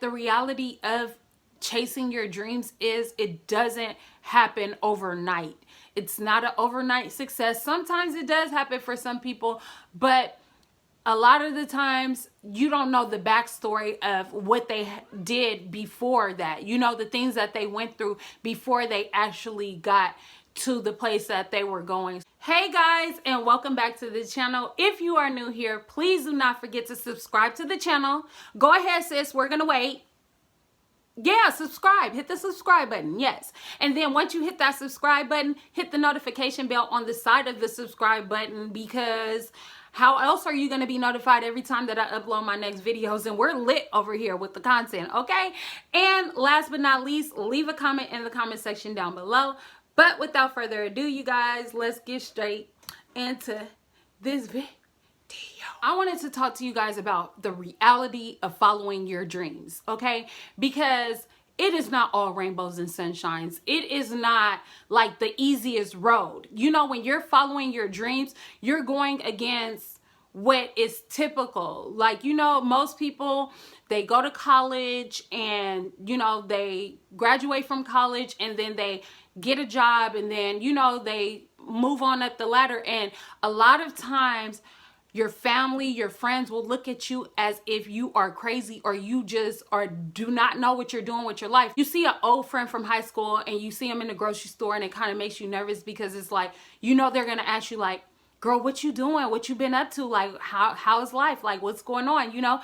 The reality of chasing your dreams is it doesn't happen overnight. It's not an overnight success. Sometimes it does happen for some people, but a lot of the times you don't know the backstory of what they did before that. You know, the things that they went through before they actually got to the place that they were going. Hey guys, and welcome back to the channel. If you are new here, please do not forget to subscribe to the channel. Go ahead, sis, we're gonna wait. Yeah, subscribe. Hit the subscribe button. Yes. And then once you hit that subscribe button, hit the notification bell on the side of the subscribe button, because how else are you going to be notified every time that I upload my next videos? And we're lit over here with the content, okay? And last but not least, leave a comment in the comment section down below. But without further ado, you guys, let's get straight into this video. I wanted to talk to you guys about the reality of following your dreams, okay? Because it is not all rainbows and sunshines. It is not like the easiest road. You know, when you're following your dreams, you're going against what is typical. Like, you know, most people, they go to college and, you know, they graduate from college and then they get a job and then, you know, they move on up the ladder. And a lot of times, your family, your friends will look at you as if you are crazy or you just do not know what you're doing with your life. You see an old friend from high school and you see them in the grocery store and it kind of makes you nervous because it's like, you know, they're going to ask you like, girl, what you doing? What you been up to? Like, how's life? Like, what's going on? You know,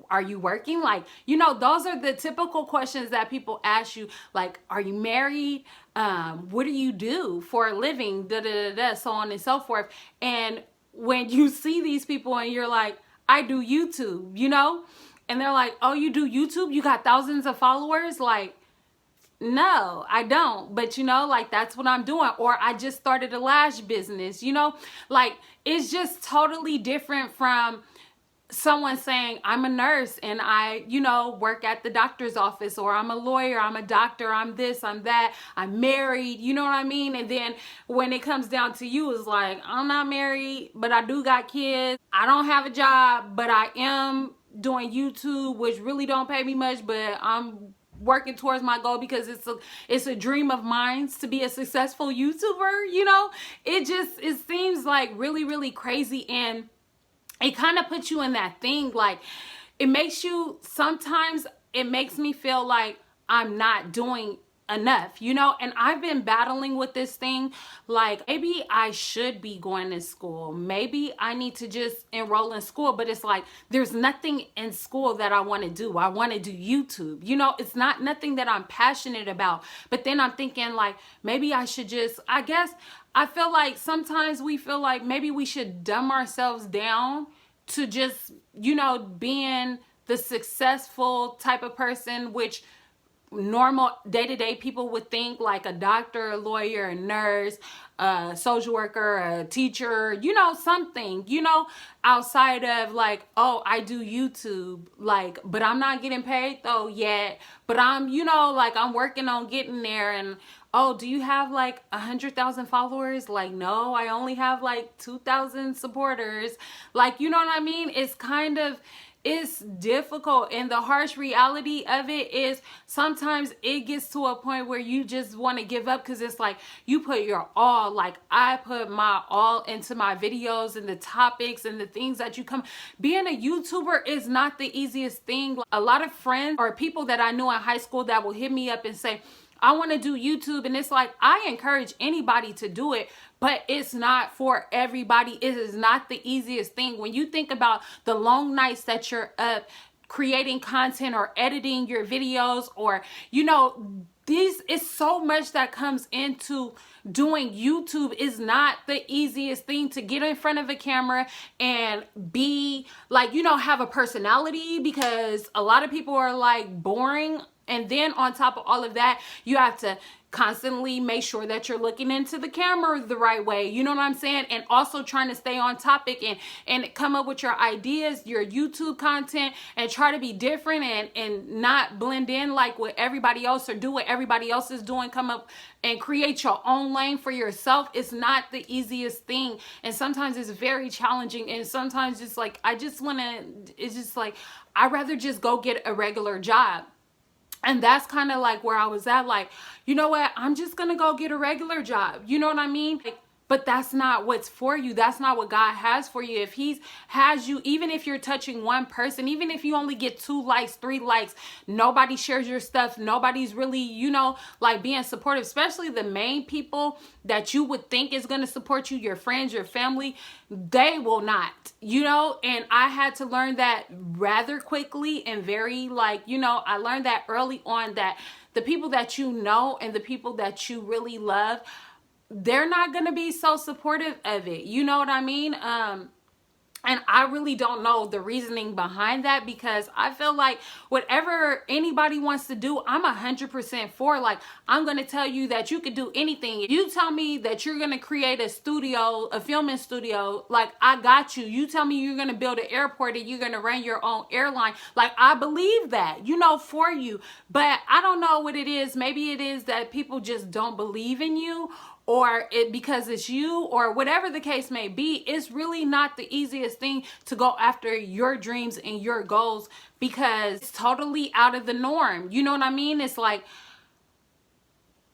are you working? Like, you know, those are the typical questions that people ask you. Like, are you married? What do you do for a living? Da, da, da, da, so on and so forth. And when you see these people and you're like, I do YouTube, you know? And they're like, oh, you do YouTube? You got thousands of followers? Like, no, I don't. But, you know, like, that's what I'm doing. Or I just started a lash business, you know? Like, it's just totally different from someone saying, I'm a nurse and I, you know, work at the doctor's office, or I'm a lawyer, I'm a doctor, I'm this, I'm that, I'm married, you know what I mean? And then when it comes down to you, it's like, I'm not married, but I do got kids. I don't have a job, but I am doing YouTube, which really don't pay me much, but I'm working towards my goal because it's a dream of mine to be a successful YouTuber, you know? It seems like really crazy, and it kind of puts you in that thing. Like, it makes you, sometimes it makes me feel like I'm not doing enough, you know? And I've been battling with this thing. Like, maybe I should be going to school. Maybe I need to just enroll in school. But it's like, there's nothing in school that I want to do. I want to do YouTube. You know, it's not nothing that I'm passionate about. But then I'm thinking like, maybe I should just, I guess, I feel like sometimes we feel like maybe we should dumb ourselves down to just, you know, being the successful type of person, which normal day-to-day people would think, like a doctor, a lawyer, a nurse, a social worker, a teacher, you know, something, you know, outside of like, oh, I do YouTube, like, but I'm not getting paid though yet, but I'm, you know, like, I'm working on getting there. And oh, do you have like 100,000 followers? Like, no, I only have like 2,000 supporters. Like, you know what I mean? It's kind of, it's difficult. And the harsh reality of it is sometimes it gets to a point where you just want to give up, because it's like you put your all, like I put my all into my videos and the topics and the things that you come. Being a YouTuber is not the easiest thing. A lot of friends or people that I knew in high school that will hit me up and say, I want to do YouTube. And it's like, I encourage anybody to do it, but it's not for everybody. It is not the easiest thing. When you think about the long nights that you're up creating content or editing your videos, or, you know, these is so much that comes into doing YouTube. Is not the easiest thing to get in front of a camera and be like, you know, have a personality, because a lot of people are like boring. And then on top of all of that, you have to constantly make sure that you're looking into the camera the right way. You know what I'm saying? And also trying to stay on topic and come up with your ideas, your YouTube content, and try to be different and not blend in like what everybody else, or do what everybody else is doing. Come up and create your own lane for yourself. It's not the easiest thing. And sometimes it's very challenging. And sometimes it's like, it's just like, I'd rather just go get a regular job. And that's kind of like where I was at. Like, you know what? I'm just going to go get a regular job. You know what I mean? Like, but that's not what's for you. That's not what God has for you. If He has you, even if you're touching one person, even if you only get 2 likes, 3 likes, nobody shares your stuff. Nobody's really, you know, like being supportive, especially the main people that you would think is going to support you, your friends, your family, they will not, you know. And I had to learn that rather quickly and very like, you know, I learned that early on, that the people that you know and the people that you really love, they're not going to be so supportive of it. You know what I mean? And I really don't know the reasoning behind that, because I feel like whatever anybody wants to do, I'm 100% for. Like, I'm going to tell you that you could do anything. If you tell me that you're going to create a studio, a filming studio, like, I got you. You tell me you're going to build an airport and you're going to run your own airline. Like, I believe that, you know, for you. But I don't know what it is. Maybe it is that people just don't believe in you, or it because it's you, or whatever the case may be. It's really not the easiest thing to go after your dreams and your goals, because it's totally out of the norm. You know what I mean? It's like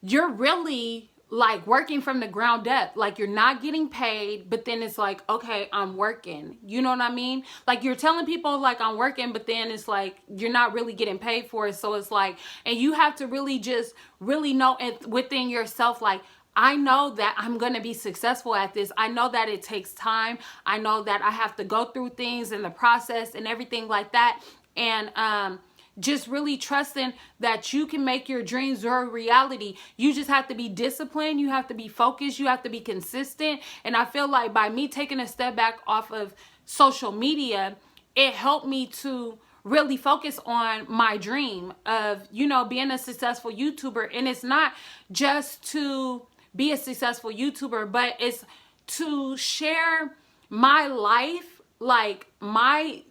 you're really like working from the ground up. Like, you're not getting paid, but then it's like, okay, I'm working. You know what I mean? Like, you're telling people like I'm working, but then it's like you're not really getting paid for it. So it's like, and you have to really just really know it within yourself, like, I know that I'm going to be successful at this. I know that it takes time. I know that I have to go through things in the process and everything like that. And just really trusting that you can make your dreams your reality. You just have to be disciplined. You have to be focused. You have to be consistent. And I feel like by me taking a step back off of social media, it helped me to really focus on my dream of, you know, being a successful YouTuber. And it's not just to be a successful YouTuber, but it's to share my life, like my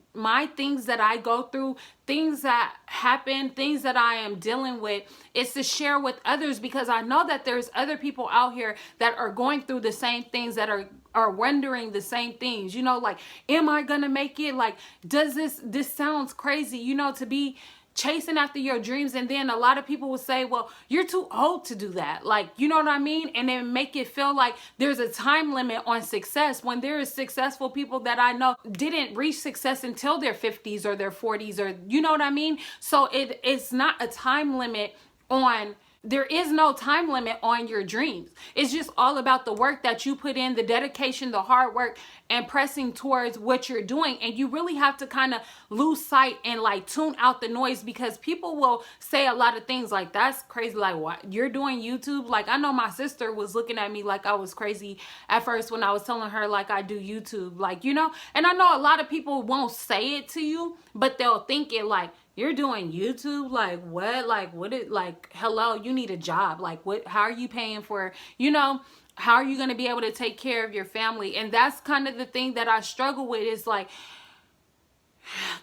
things that I go through, things that happen, things that I am dealing with. It's to share with others, because I know that there's other people out here that are going through the same things, that are wondering the same things, you know, like, am I gonna make it? Like, does this sounds crazy, you know, to be chasing after your dreams. And then a lot of people will say, well, you're too old to do that. Like, you know what I mean? And then make it feel like there's a time limit on success, when there is successful people that I know didn't reach success until their 50s or their 40s, or you know what I mean? So it's not a time limit on, there is no time limit on your dreams. It's just all about the work that you put in, the dedication, the hard work, and pressing towards what you're doing. And you really have to kind of lose sight and like tune out the noise, because people will say a lot of things like, that's crazy. Like, what? You're doing YouTube? Like, I know my sister was looking at me like I was crazy at first when I was telling her like I do YouTube, like, you know. And I know a lot of people won't say it to you, but they'll think it like, you're doing YouTube? Like, what? Like, what it, like, hello, you need a job. Like, what, how are you paying for, you know, how are you going to be able to take care of your family? And that's kind of the thing that I struggle with, is like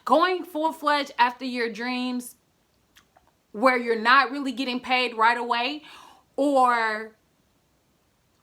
going full-fledged after your dreams where you're not really getting paid right away, or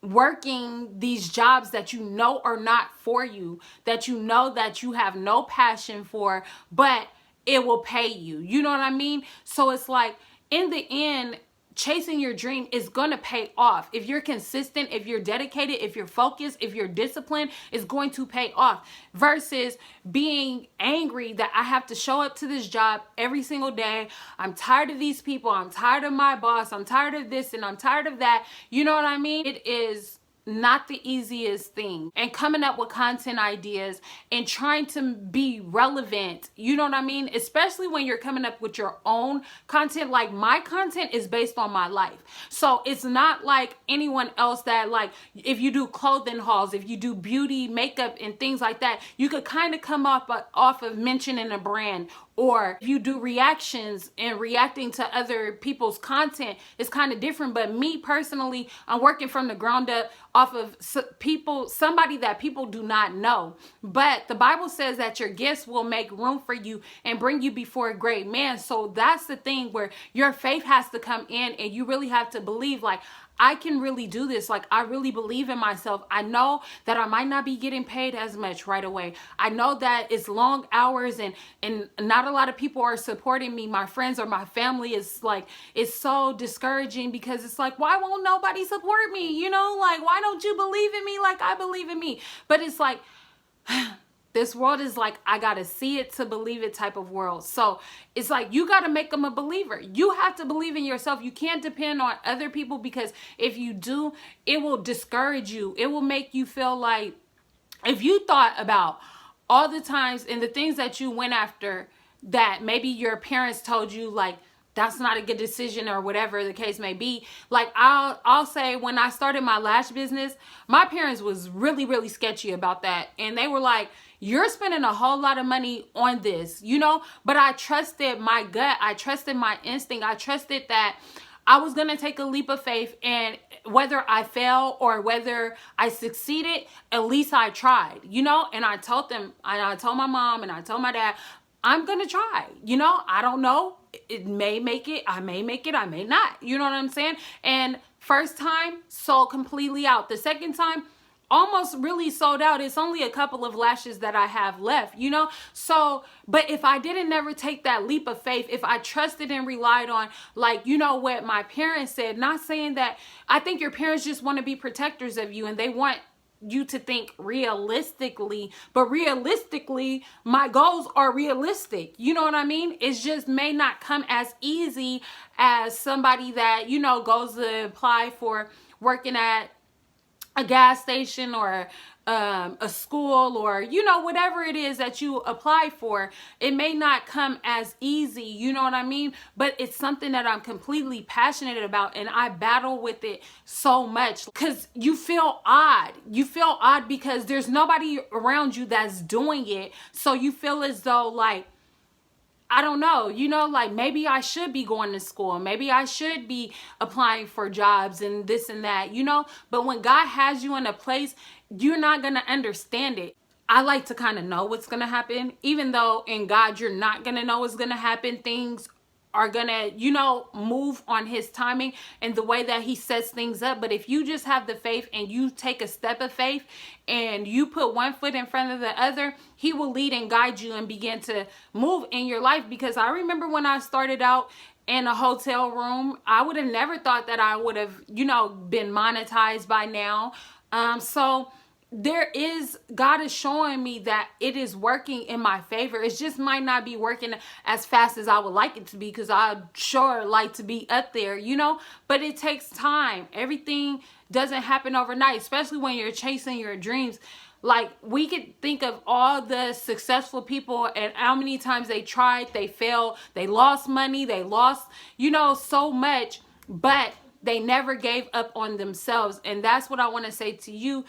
working these jobs that you know are not for you, that you know that you have no passion for, but it will pay you. You know what I mean? So it's like, in the end, chasing your dream is going to pay off. If you're consistent, if you're dedicated, if you're focused, if you're disciplined, it's going to pay off. Versus being angry that I have to show up to this job every single day. I'm tired of these people. I'm tired of my boss. I'm tired of this and I'm tired of that. You know what I mean? It is not the easiest thing. And coming up with content ideas and trying to be relevant, you know what I mean? Especially when you're coming up with your own content. Like, my content is based on my life. So it's not like anyone else that, like, if you do clothing hauls, if you do beauty, makeup and things like that, you could kind of come off of mentioning a brand Or if you do reactions and reacting to other people's content, it's kind of different. But me personally, I'm working from the ground up off of somebody that people do not know. But the Bible says that your gifts will make room for you and bring you before a great man. So that's the thing where your faith has to come in, and you really have to believe, like, I can really do this. Like, I really believe in myself. I know that I might not be getting paid as much right away. I know that it's long hours and not a lot of people are supporting me. My friends or my family is like, it's so discouraging because it's like, why won't nobody support me? You know, like, why don't you believe in me like I believe in me? But it's like, this world is like, I got to see it to believe it type of world. So it's like, you got to make them a believer. You have to believe in yourself. You can't depend on other people, because if you do, it will discourage you. It will make you feel like, if you thought about all the times and the things that you went after that maybe your parents told you, like, that's not a good decision or whatever the case may be. Like, I'll say, when I started my lash business, my parents was really, really sketchy about that. And they were like, you're spending a whole lot of money on this, you know? But I trusted my gut. I trusted my instinct. I trusted that I was going to take a leap of faith, and whether I fail or whether I succeeded, at least I tried, you know? And I told them, and I told my mom and I told my dad, I'm going to try, you know? I don't know. It may make it. I may make it. I may not. You know what I'm saying? And first time, sold completely out. The second time, almost really sold out. It's only a couple of lashes that I have left, you know? So, but if I didn't never take that leap of faith, if I trusted and relied on, like, you know, what my parents said, not saying that, I think your parents just want to be protectors of you and they want you to think realistically, but realistically, my goals are realistic. You know what I mean? It just may not come as easy as somebody that, you know, goes to apply for working at a gas station or a school, or, you know, whatever it is that you apply for. It may not come as easy, you know what I mean? But it's something that I'm completely passionate about, and I battle with it so much because you feel odd. You feel odd because there's nobody around you that's doing it. So you feel as though, like, I don't know, you know, like, maybe I should be going to school. Maybe I should be applying for jobs and this and that, you know. But when God has you in a place, you're not going to understand it. I like to kind of know what's going to happen, even though in God, you're not going to know what's going to happen. Things are going to, you know, move on his timing and the way that he sets things up. But if you just have the faith and you take a step of faith and you put one foot in front of the other, he will lead and guide you and begin to move in your life. Because I remember when I started out in a hotel room, I would have never thought that I would have, you know, been monetized by now. So God is showing me that it is working in my favor. It just might not be working as fast as I would like it to be, because I'd sure like to be up there, you know, but it takes time. Everything doesn't happen overnight, especially when you're chasing your dreams. Like, we could think of all the successful people and how many times they tried, they failed, they lost money, they lost, you know, so much, but they never gave up on themselves. And that's what I want to say to you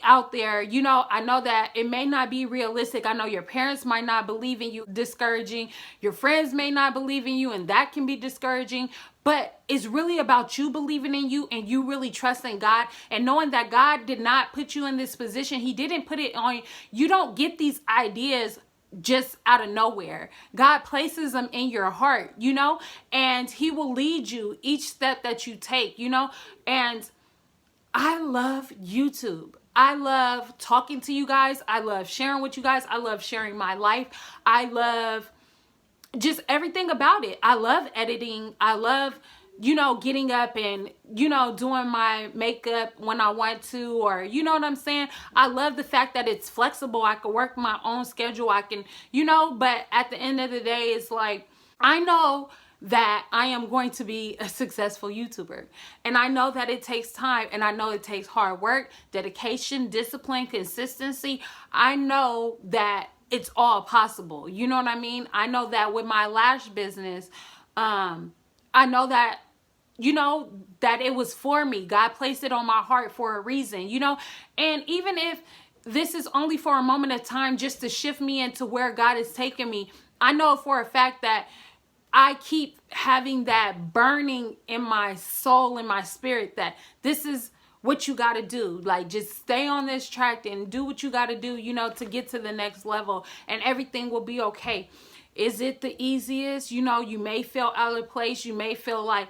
out there. You know, I know that it may not be realistic. I know your parents might not believe in you, discouraging. Your friends may not believe in you, and that can be discouraging. But it's really about you believing in you and you really trusting God and knowing that God did not put you in this position. He didn't put it on you. You don't get these ideas just out of nowhere. God places them in your heart, you know, and he will lead you each step that you take, you know. And I love YouTube. I love talking to you guys. I love sharing with you guys. I love sharing my life. I love just everything about it. I love editing. I love, you know, getting up and, you know, doing my makeup when I want to, or, you know what I'm saying? I love the fact that it's flexible. I can work my own schedule. I can, you know, but at the end of the day, it's like, I know that I am going to be a successful YouTuber. And I know that it takes time, and I know it takes hard work, dedication, discipline, consistency. I know that it's all possible. You know what I mean? I know that with my lash business, I know that, you know, that it was for me. God placed it on my heart for a reason, you know, and even if this is only for a moment of time, just to shift me into where God is taking me, I know for a fact that I keep having that burning in my soul, in my spirit, that this is what you got to do. Like, just stay on this track and do what you got to do, you know, to get to the next level, and everything will be okay. Is it the easiest? You know, you may feel out of place. You may feel like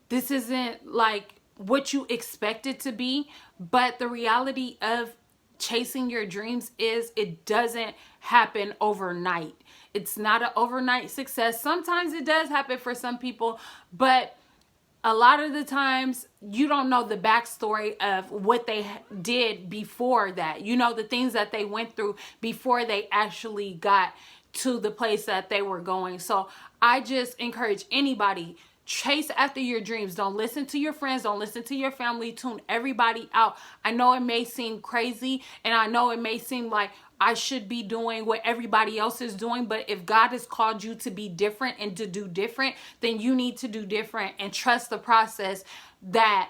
this isn't like what you expect it to be. But the reality of chasing your dreams is it doesn't happen overnight. It's not an overnight success. Sometimes it does happen for some people, but a lot of the times you don't know the backstory of what they did before that. You know, the things that they went through before they actually got to the place that they were going. So I just encourage anybody, chase after your dreams. Don't listen to your friends. Don't listen to your family. Tune everybody out. I know it may seem crazy, and I know it may seem like I should be doing what everybody else is doing, but if God has called you to be different and to do different, then you need to do different and trust the process that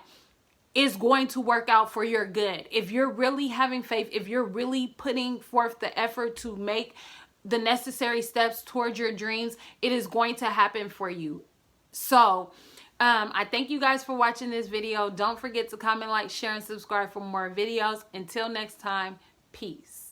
is going to work out for your good. If you're really having faith, if you're really putting forth the effort to make the necessary steps towards your dreams, it is going to happen for you. So I thank you guys for watching this video. Don't forget to comment, like, share, and subscribe for more videos. Until next time, peace.